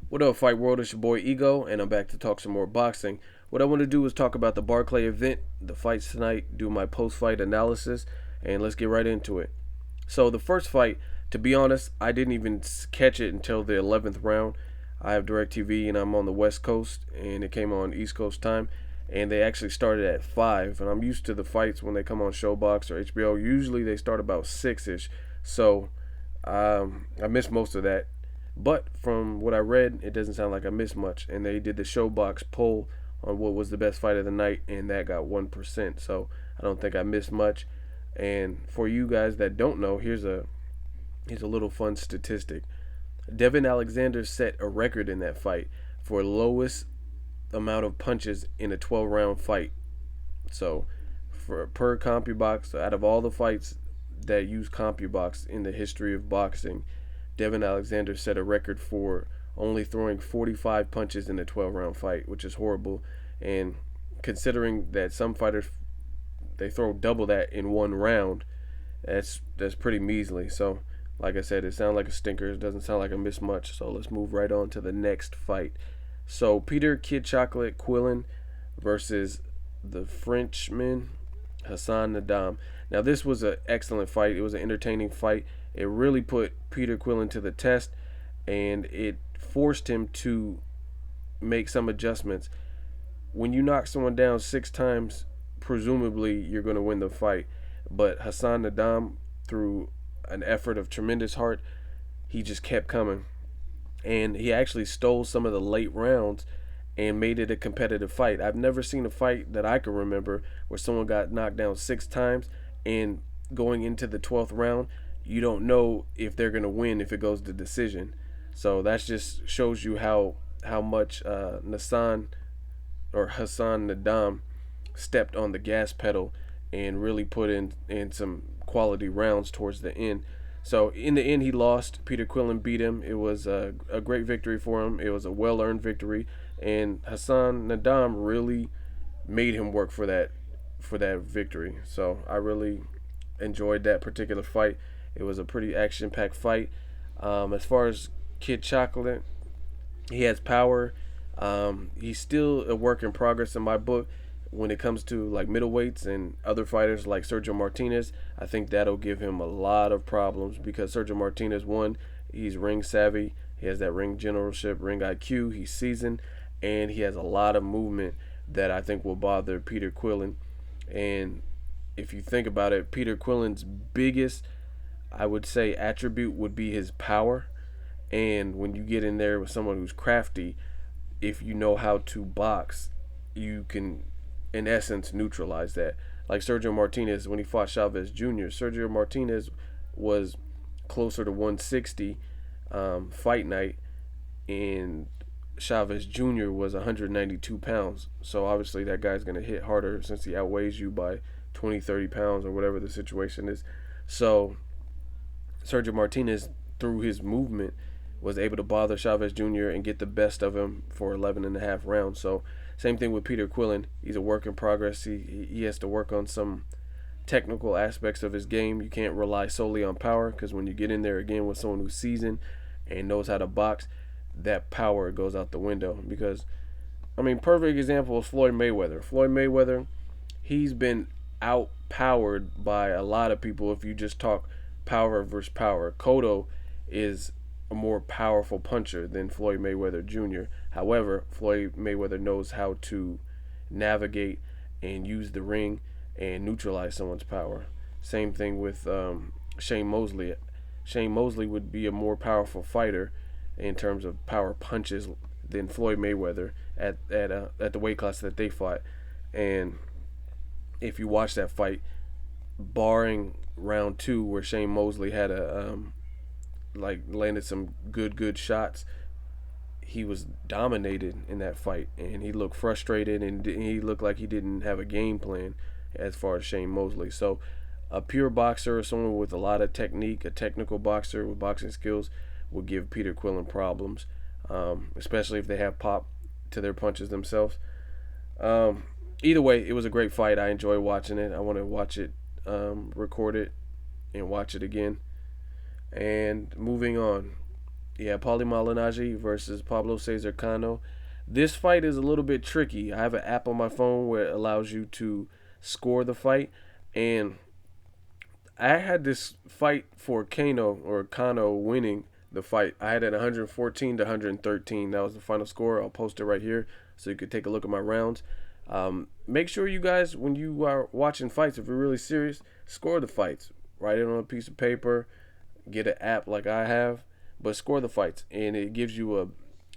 What up, Fight World? It's your boy Ego, and I'm back to talk some more boxing. What I want to do is talk about the Barclay event, the fights tonight, do my post fight analysis, and let's get right into it. So, the first fight, to be honest, I didn't even catch it until the 11th round. I have DirecTV and I'm on the West Coast, and it came on East Coast time, and they actually started at 5. And I'm used to the fights when they come on Showbox or HBO. Usually they start about 6 ish. So, I missed most of that. But from what I read, it doesn't sound like I missed much. And they did the Showbox poll on what was the best fight of the night, and that got 1%. So I don't think I missed much. And for you guys that don't know, here's a little fun statistic. Devin Alexander set a record in that fight for lowest amount of punches in a 12 round fight. So for per CompuBox, out of all the fights that use CompuBox in the history of boxing, Devin Alexander set a record for only throwing 45 punches in a 12 round fight, which is horrible. And considering that some fighters they throw double that in one round, that's pretty measly. So, like I said, it sounds like a stinker. It doesn't sound like I missed much. So let's move right on to the next fight. So Peter Kid Chocolate Quillin versus the Frenchman Hassan Nadam. Now this was an excellent fight. It was an entertaining fight. It really put Peter Quillin to the test, and it forced him to make some adjustments. When you knock someone down 6 times, presumably you're going to win the fight. But Hassan Nadam, through an effort of tremendous heart, he just kept coming. And he actually stole some of the late rounds and made it a competitive fight. I've never seen a fight that I can remember where someone got knocked down 6 times and going into the 12th round, you don't know if they're going to win if it goes to decision. So that just shows you how much Hassan Nadam stepped on the gas pedal and really put in some quality rounds towards the end. So in the end, he lost. Peter Quillin beat him. It was a great victory for him. It was a well-earned victory, and Hassan Nadam really made him work for that victory. So I really enjoyed that particular fight. It was a pretty action-packed fight. As far as Kid Chocolate, he has power. He's still a work in progress in my book. When it comes to like middleweights and other fighters like Sergio Martinez, I think that'll give him a lot of problems because Sergio Martinez, one, he's ring savvy. He has that ring generalship, ring IQ. He's seasoned, and he has a lot of movement that I think will bother Peter Quillin. And if you think about it, Peter Quillin's biggest, I would say, attribute would be his power. And when you get in there with someone who's crafty, if you know how to box, you can, in essence, neutralize that. Like Sergio Martinez, when he fought Chavez Jr., Sergio Martinez was closer to 160 fight night, and Chavez Jr. was 192 pounds. So obviously that guy's going to hit harder since he outweighs you by 20, 30 pounds or whatever the situation is. So Sergio Martinez, through his movement, was able to bother Chavez Jr. and get the best of him for 11 and a half rounds. So same thing with Peter Quillin. He's a work in progress. He has to work on some technical aspects of his game. You can't rely solely on power because when you get in there again with someone who's seasoned and knows how to box, that power goes out the window. Because, I mean, perfect example is Floyd Mayweather. Floyd Mayweather, he's been outpowered by a lot of people if you just talk power versus power. Cotto is a more powerful puncher than Floyd Mayweather Jr. However, Floyd Mayweather knows how to navigate and use the ring and neutralize someone's power. Same thing with Shane Mosley. Shane Mosley would be a more powerful fighter in terms of power punches than Floyd Mayweather at the weight class that they fought. And if you watch that fight, barring round 2 where Shane Mosley had a landed some good shots, he was dominated in that fight, and he looked frustrated, and he looked like he didn't have a game plan as far as Shane Mosley. So a pure boxer, someone with a lot of technique, a technical boxer with boxing skills, will give Peter Quillin problems, especially if they have pop to their punches themselves. Either way, it was a great fight. I enjoy watching it. I want to watch it, record it, and watch it again. And moving on, Yeah, Paulie Malignaggi versus Pablo Cesar Cano. This fight is a little bit tricky. I have an app on my phone where it allows you to score the fight, and I had this fight for Kano winning the fight. I had it 114 to 113. That was the final score. I'll post it right here so you could take a look at my rounds. Make sure you guys, when you are watching fights, if you're really serious, score the fights. Write it on a piece of paper. Get an app like I have, but score the fights, and it gives you a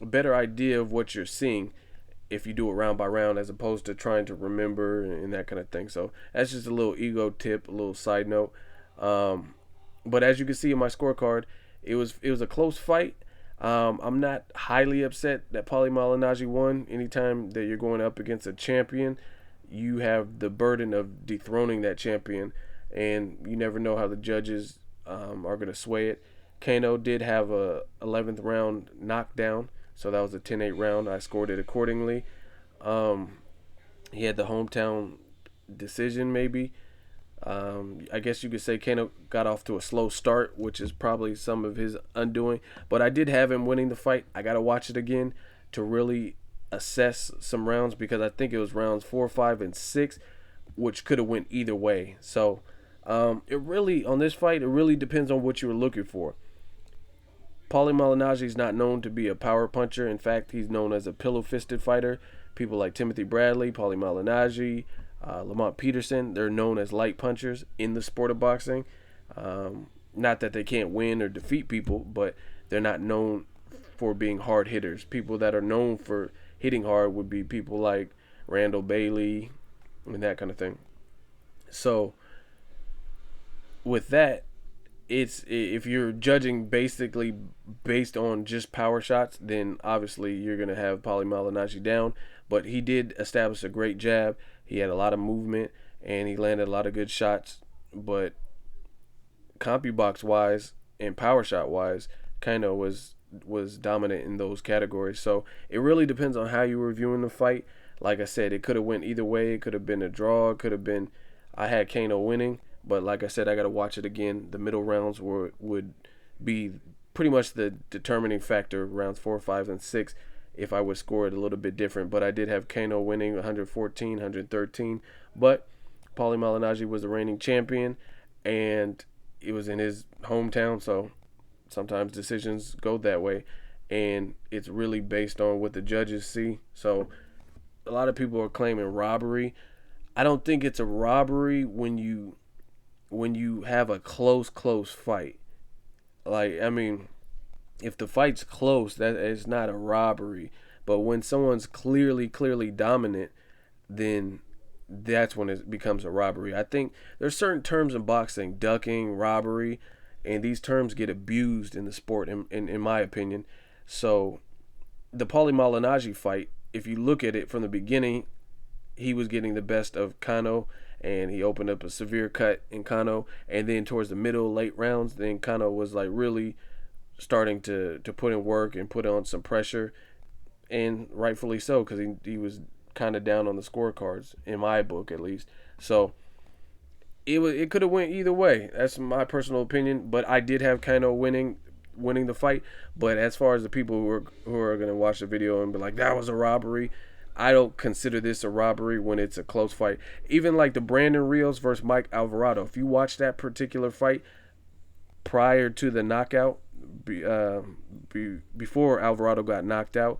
better idea of what you're seeing if you do it round by round as opposed to trying to remember and that kind of thing. So that's just a little ego tip, a little side note. But as you can see in my scorecard, it was a close fight. I'm not highly upset that Paulie Malignaggi won. Anytime that you're going up against a champion, you have the burden of dethroning that champion, and you never know how the judges are going to sway it. Kano did have a 11th round knockdown, so that was a 10-8 round. I scored it accordingly. He had the hometown decision, maybe. I guess you could say Kano got off to a slow start, which is probably some of his undoing. But I did have him winning the fight. I got to watch it again to really assess some rounds, because I think it was rounds 4, 5, and 6, which could have went either way. So it really, on this fight, it really depends on what you were looking for. Paulie Malignaggi is not known to be a power puncher. In fact, he's known as a pillow-fisted fighter. People like Timothy Bradley, Paulie Malignaggi, Lamont Peterson, they're known as light punchers in the sport of boxing. Not that they can't win or defeat people, but they're not known for being hard hitters. People that are known for hitting hard would be people like Randall Bailey and that kind of thing. So with that, it's, if you're judging basically based on just power shots, then obviously you're going to have Paulie Malignaggi down. But he did establish a great jab. He had a lot of movement, and he landed a lot of good shots. But CompuBox wise and power shot wise, Kano was dominant in those categories. So it really depends on how you were viewing the fight. Like I said, it could have went either way. It could have been a draw. It could have been, I had Kano winning. But like I said, I got to watch it again. The middle rounds would be pretty much the determining factor, rounds 4, 5, and 6, if I would score it a little bit different. But I did have Kano winning 114, 113. But Paulie Malignaggi was the reigning champion, and it was in his hometown, so sometimes decisions go that way. And it's really based on what the judges see. So a lot of people are claiming robbery. I don't think it's a robbery when you have a close fight. Like, I mean, if the fight's close, that is not a robbery. But when someone's clearly dominant, then that's when it becomes a robbery. I think there's certain terms in boxing, ducking, robbery, and these terms get abused in the sport, in my opinion. So the Paulie Malignaggi fight, if you look at it from the beginning, he was getting the best of Kano, and he opened up a severe cut in Kano, and then towards the middle, late rounds, then Kano was like really starting to put in work and put on some pressure, and rightfully so, because he was kind of down on the scorecards, in my book at least. So it could have went either way. That's my personal opinion, but I did have Kano winning the fight. But as far as the people who are going to watch the video and be like, that was a robbery, I don't consider this a robbery when it's a close fight. Even like the Brandon Rios versus Mike Alvarado, if you watch that particular fight prior to the knockout, before Alvarado got knocked out,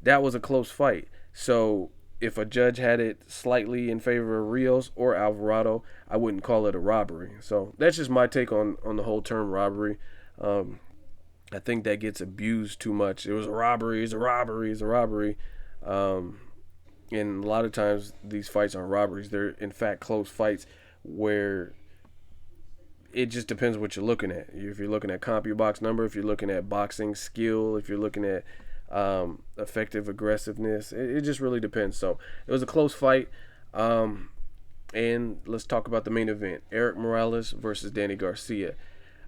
that was a close fight. So if a judge had it slightly in favor of Rios or Alvarado, I wouldn't call it a robbery. So that's just my take on the whole term robbery. I think that gets abused too much. It was a robbery, it's a robbery, it's a robbery. And a lot of times these fights aren't robberies. They're in fact close fights where it just depends what you're looking at. If you're looking at CompuBox number, if you're looking at boxing skill, if you're looking at effective aggressiveness, it just really depends. So it was a close fight. And let's talk about the main event. Erik Morales versus Danny Garcia.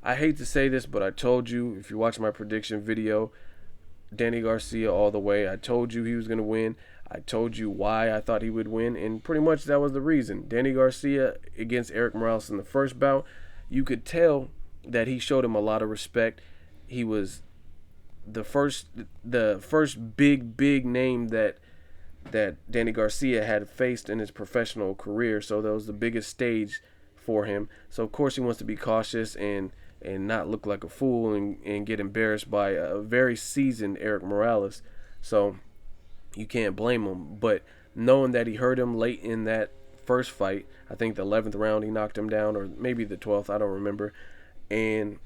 I hate to say this, but I told you, if you watch my prediction video, Danny Garcia all the way. I told you he was going to win. I told you why I thought he would win, and pretty much that was the reason. Danny Garcia against Erik Morales in the first bout, you could tell that he showed him a lot of respect. He was the first the first big name that Danny Garcia had faced in his professional career. So that was the biggest stage for him. So of course he wants to be cautious and not look like a fool and get embarrassed by a very seasoned Erik Morales. So you can't blame him. But knowing that he hurt him late in that first fight, I think the 11th round he knocked him down, or maybe the 12th, I don't remember, and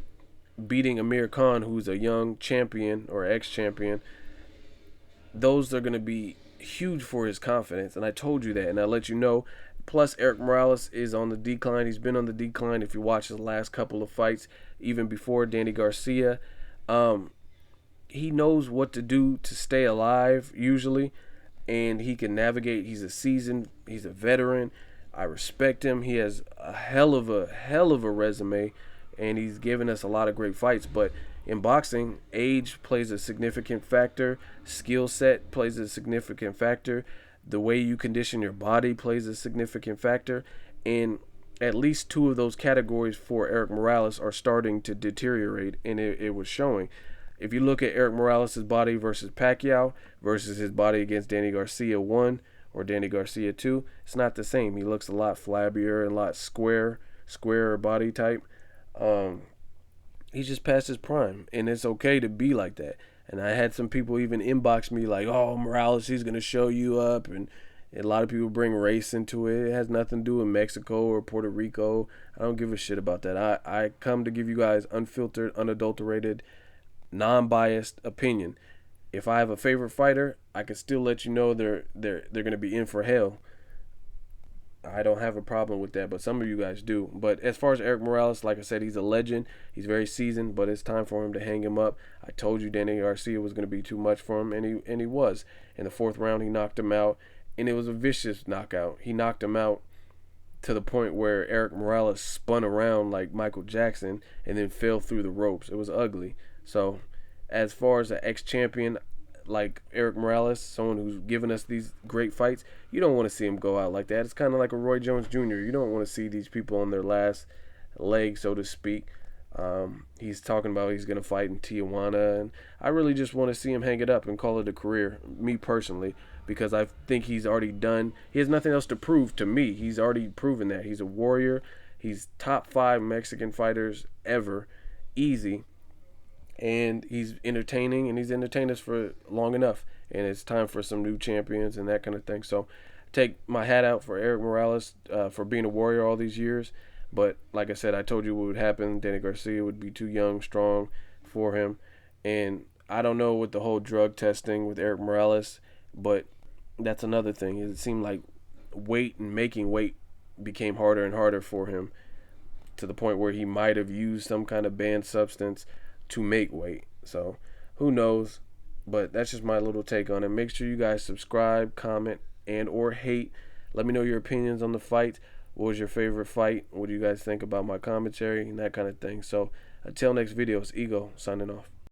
beating Amir Khan, who's a young champion or ex-champion, those are going to be huge for his confidence. And I told you that, and I let you know. Plus, Erik Morales is on the decline. He's been on the decline if you watch his last couple of fights, even before Danny Garcia. He knows what to do to stay alive, usually, and he can navigate. He's a veteran. I respect him. He has a hell of a resume, and he's given us a lot of great fights. But in boxing, age plays a significant factor. Skill set plays a significant factor. The way you condition your body plays a significant factor. And at least two of those categories for Erik Morales are starting to deteriorate, and it was showing. If you look at Erik Morales' body versus Pacquiao versus his body against Danny Garcia 1 or Danny Garcia 2, it's not the same. He looks a lot flabbier and a lot squarer body type. He's just past his prime, and it's okay to be like that. And I had some people even inbox me like, oh, Morales, he's going to show you up. And a lot of people bring race into it. It has nothing to do with Mexico or Puerto Rico. I don't give a shit about that. I come to give you guys unfiltered, unadulterated, non-biased opinion. If I have a favorite fighter, I can still let you know they're going to be in for hell. I don't have a problem with that, but some of you guys do. But as far as Erik Morales, like I said, he's a legend. He's very seasoned, but it's time for him to hang him up. I told you Danny Garcia was going to be too much for him, and he was. In the 4th round, he knocked him out, and it was a vicious knockout. He knocked him out to the point where Erik Morales spun around like Michael Jackson and then fell through the ropes. It was ugly. So as far as an ex-champion like Erik Morales, someone who's given us these great fights, you don't want to see him go out like that. It's kind of like a Roy Jones Jr. You don't want to see these people on their last leg, so to speak. He's talking about he's going to fight in Tijuana, and I really just want to see him hang it up and call it a career, me personally, because I think he's already done. He has nothing else to prove to me. He's already proven that. He's a warrior. He's top 5 Mexican fighters ever, easy. And he's entertaining, and he's entertained us for long enough. And it's time for some new champions and that kind of thing. So take my hat out for Erik Morales for being a warrior all these years. But like I said, I told you what would happen. Danny Garcia would be too young, strong for him. And I don't know with the whole drug testing with Erik Morales, but that's another thing. It seemed like weight and making weight became harder and harder for him, to the point where he might have used some kind of banned substance to make weight. So who knows, but that's just my little take on it. Make sure you guys subscribe, comment, and or hate. Let me know your opinions on the fight. What was your favorite fight? What do you guys think about my commentary and that kind of thing? So until next video, it's Ego signing off.